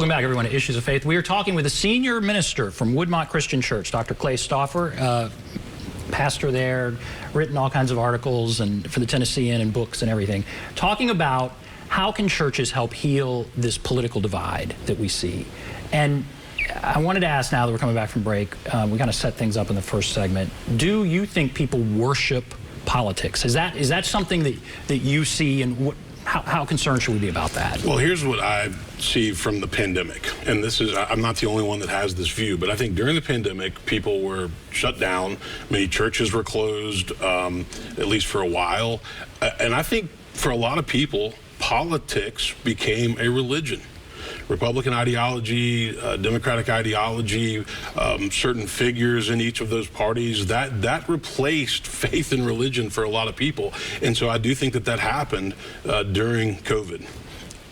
Welcome back, everyone, to Issues of Faith. We are talking with a senior minister from Woodmont Christian Church, Dr. Stauffer, pastor there, written all kinds of articles and for the Tennessean and books and everything, talking about how can churches help heal this political divide that we see. And I wanted to ask, now that we're coming back from break, we kind of set things up in the first segment. Do you think people worship politics? Is that something that you see, and how concerned should we be about that? Well, here's what I see from the pandemic, and this is, I'm not the only one that has this view, but I think during the pandemic, people were shut down. Many churches were closed, at least for a while. And I think for a lot of people, politics became a religion. Republican ideology, Democratic ideology, certain figures in each of those parties, that replaced faith and religion for a lot of people. And so I do think that happened during COVID.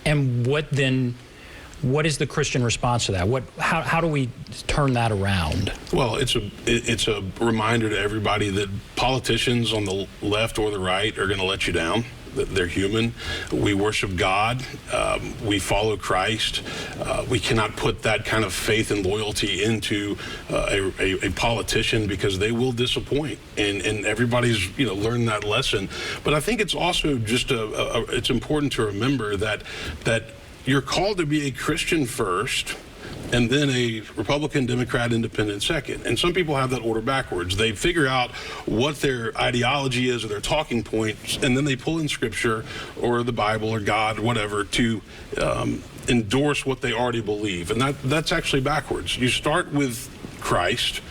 And what is the Christian response to that? How do we turn that around? Well, it's a reminder to everybody that politicians on the left or the right are going to let you down. They're human. We worship God. We follow Christ. We cannot put that kind of faith and loyalty into a politician, because they will disappoint. And everybody's learned that lesson. But I think it's also just it's important to remember that you're called to be a Christian first, and then a Republican, Democrat, Independent second. And some people have that order backwards. They figure out what their ideology is or their talking points, and then they pull in Scripture or the Bible or God, whatever, to endorse what they already believe. And that's actually backwards. You start with Christ,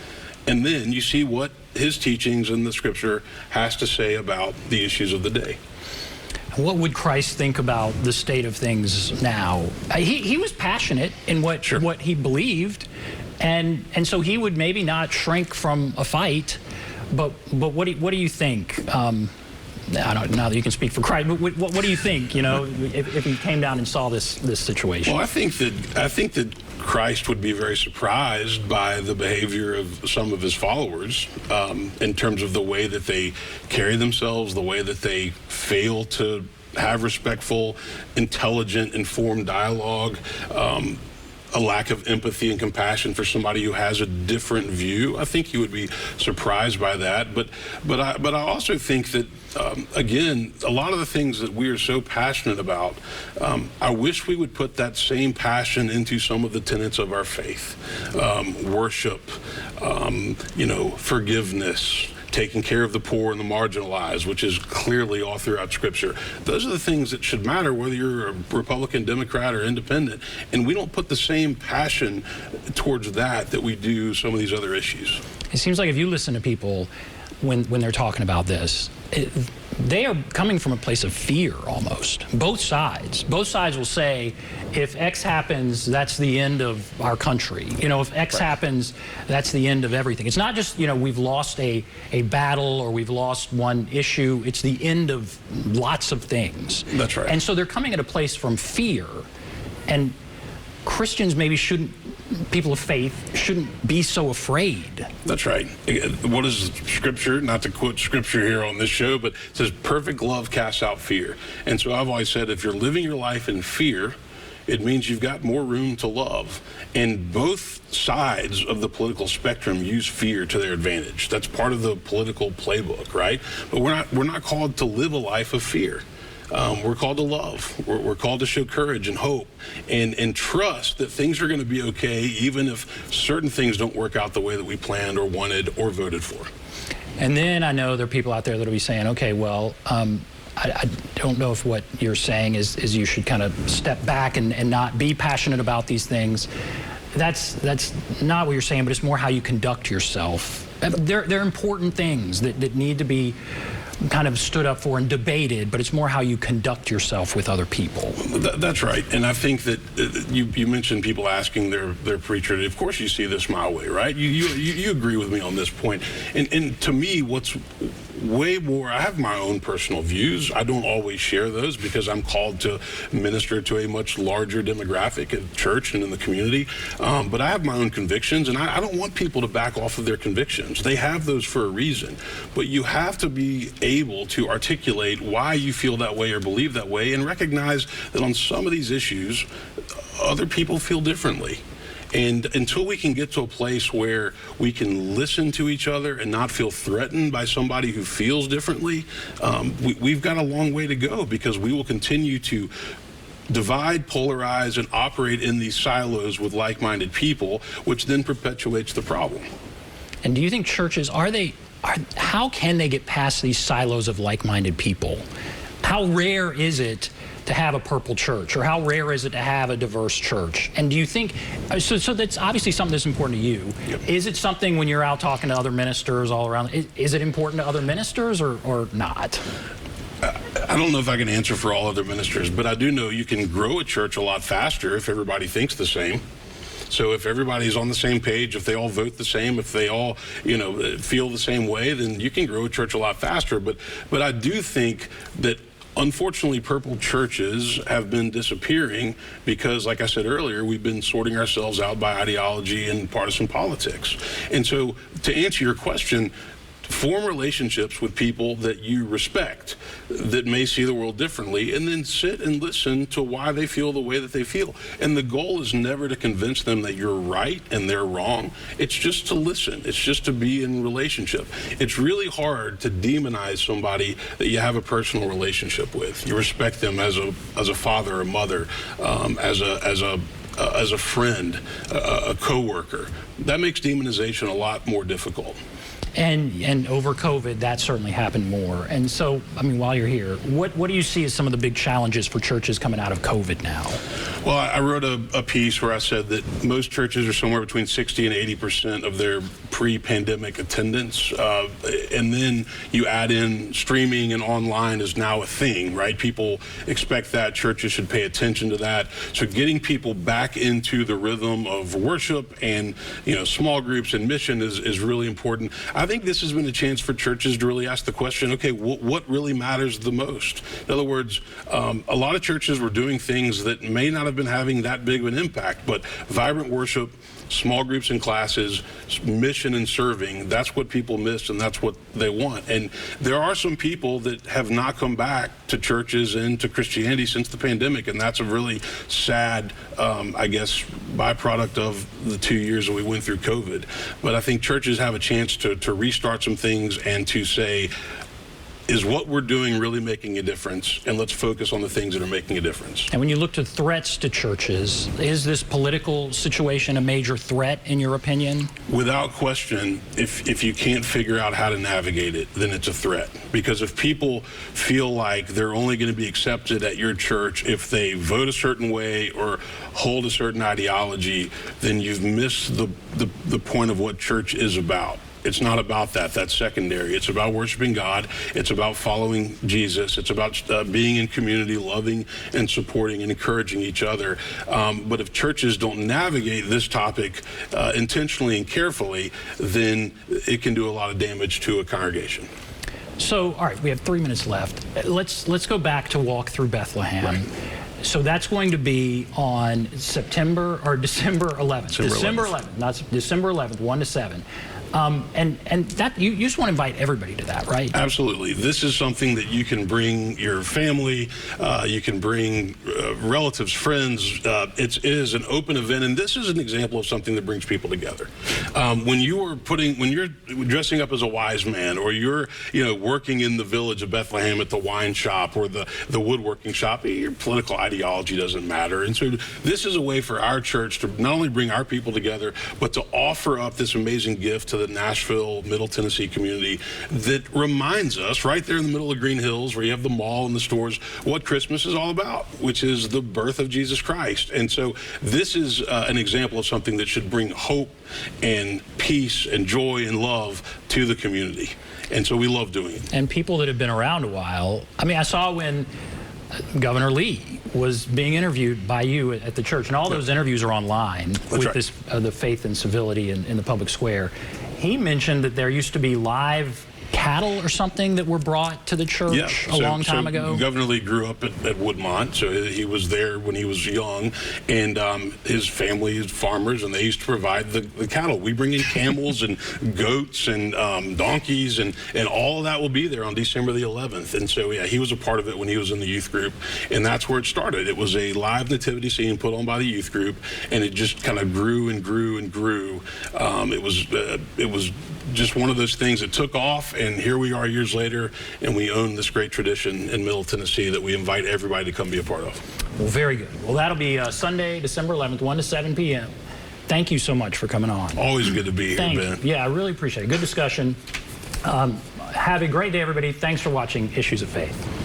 and then you see what his teachings in the Scripture has to say about the issues of the day. What would Christ think about the state of things now? He was passionate in what he believed, and so he would maybe not shrink from a fight. But what do you think? I don't know that you can speak for Christ, but what do you think? If he came down and saw this situation. Well, I think that Christ would be very surprised by the behavior of some of his followers in terms of the way that they carry themselves, the way that they fail to have respectful, intelligent, informed dialogue, a lack of empathy and compassion for somebody who has a different view. I think he would be surprised by that. But I also think that, again, a lot of the things that we are so passionate about, I wish we would put that same passion into some of the tenets of our faith. Worship, forgiveness, taking care of the poor and the marginalized, which is clearly all throughout Scripture. Those are the things that should matter, whether you're a Republican, Democrat, or Independent. And we don't put the same passion towards that we do some of these other issues. It seems like if you listen to people when they're talking about this, they are coming from a place of fear almost. Both sides will say, if X happens, that's the end of our country. If X happens, that's the end of everything. It's not just, we've lost a battle or we've lost one issue. It's the end of lots of things. That's right. And so they're coming at a place from fear. And Christians maybe people of faith shouldn't be so afraid. That's right. What is Scripture? Not to quote Scripture here on this show, but it says perfect love casts out fear. And so I've always said, if you're living your life in fear, it means you've got more room to love. And both sides of the political spectrum use fear to their advantage. That's part of the political playbook, right? But we're not called to live a life of fear. We're called to love. We're called to show courage and hope and trust that things are going to be okay, even if certain things don't work out the way that we planned or wanted or voted for. And then I know there are people out there that will be saying, okay, well, I don't know if what you're saying is you should kind of step back and not be passionate about these things. That's not what you're saying, but it's more how you conduct yourself. They're important things that need to be kind of stood up for and debated, but it's more how you conduct yourself with other people. That's right. And I think that you mentioned people asking their preacher, of course you see this my way, right? You agree with me on this point. And to me, what's way more. I have my own personal views. I don't always share those because I'm called to minister to a much larger demographic at church and in the community. But I have my own convictions, and I don't want people to back off of their convictions. They have those for a reason. But you have to be able to articulate why you feel that way or believe that way, and recognize that on some of these issues, other people feel differently. And until we can get to a place where we can listen to each other and not feel threatened by somebody who feels differently, we've got a long way to go, because we will continue to divide, polarize, and operate in these silos with like-minded people, which then perpetuates the problem. And do you think churches, how can they get past these silos of like-minded people? How rare is it to have a purple church, or how rare is it to have a diverse church? And do you think, so that's obviously something that's important to you. Yep. Is it something when you're out talking to other ministers all around, is it important to other ministers or not? I don't know if I can answer for all other ministers, but I do know you can grow a church a lot faster if everybody thinks the same. So if everybody's on the same page, if they all vote the same, if they all, feel the same way, then you can grow a church a lot faster. But I do think that, unfortunately, purple churches have been disappearing because, like I said earlier, we've been sorting ourselves out by ideology and partisan politics. And so, to answer your question, form relationships with people that you respect, that may see the world differently, and then sit and listen to why they feel the way that they feel. And the goal is never to convince them that you're right and they're wrong. It's just to listen. It's just to be in relationship. It's really hard to demonize somebody that you have a personal relationship with. You respect them as a father or mother, as a friend, a coworker. That makes demonization a lot more difficult. And over COVID, that certainly happened more. And so, while you're here, what do you see as some of the big challenges for churches coming out of COVID now? Well, I wrote a piece where I said that most churches are somewhere between 60 and 80% of their pre-pandemic attendance. And then you add in streaming and online is now a thing, right? People expect that. Churches should pay attention to that. So getting people back into the rhythm of worship and, small groups and mission is really important. I think this has been a chance for churches to really ask the question, okay, what really matters the most? In other words, a lot of churches were doing things that may not have been having that big of an impact, but vibrant worship, small groups and classes, mission and serving, that's what people miss and that's what they want. And there are some people that have not come back to churches and to Christianity since the pandemic, and that's a really sad, byproduct of the 2 years that we went through COVID. But I think churches have a chance to restart some things and to say, is what we're doing really making a difference? And let's focus on the things that are making a difference. And when you look to threats to churches, is this political situation a major threat in your opinion? Without question, if you can't figure out how to navigate it, then it's a threat. Because if people feel like they're only going to be accepted at your church if they vote a certain way or hold a certain ideology, then you've missed the point of what church is about. It's not about that. That's secondary. It's about worshiping God. It's about following Jesus. It's about being in community, loving and supporting and encouraging each other. But if churches don't navigate this topic intentionally and carefully, then it can do a lot of damage to a congregation. So, all right, we have 3 minutes left. Let's go back to Walk Through Bethlehem. Right. So that's going to be on December 11th. December 11th, not December 11th, 1 to 7. And that you just want to invite everybody to that, right? Absolutely. This is something that you can bring your family, you can bring relatives, friends. It is an open event, and this is an example of something that brings people together. When you're dressing up as a wise man, or you're working in the village of Bethlehem at the wine shop or the woodworking shop, your political ideology doesn't matter. And so this is a way for our church to not only bring our people together, but to offer up this amazing gift to the Nashville, Middle Tennessee community that reminds us right there in the middle of Green Hills, where you have the mall and the stores, what Christmas is all about, which is the birth of Jesus Christ. And so this is an example of something that should bring hope and peace and joy and love to the community. And so we love doing it. And people that have been around a while, I saw when Governor Lee was being interviewed by you at the church, and all those interviews are online. That's with right. The faith and civility in the public square. He mentioned that there used to be live cattle or something that were brought to the church a long time ago? Governor Lee grew up at Woodmont, so he was there when he was young, and his family is farmers, and they used to provide the cattle. We bring in camels and goats and donkeys, and all of that will be there on December the 11th. And so, yeah, he was a part of it when he was in the youth group, and that's where it started. It was a live nativity scene put on by the youth group, and it just kind of grew and grew and grew. It was just one of those things that took off, and here we are years later, and we own this great tradition in Middle Tennessee that we invite everybody to come be a part of. Well, very good. Well, that'll be Sunday, December 11th, 1 to 7 p.m. Thank you so much for coming on. Always good to be here, Ben. Yeah, I really appreciate it. Good discussion. Have a great day, everybody. Thanks for watching Issues of Faith.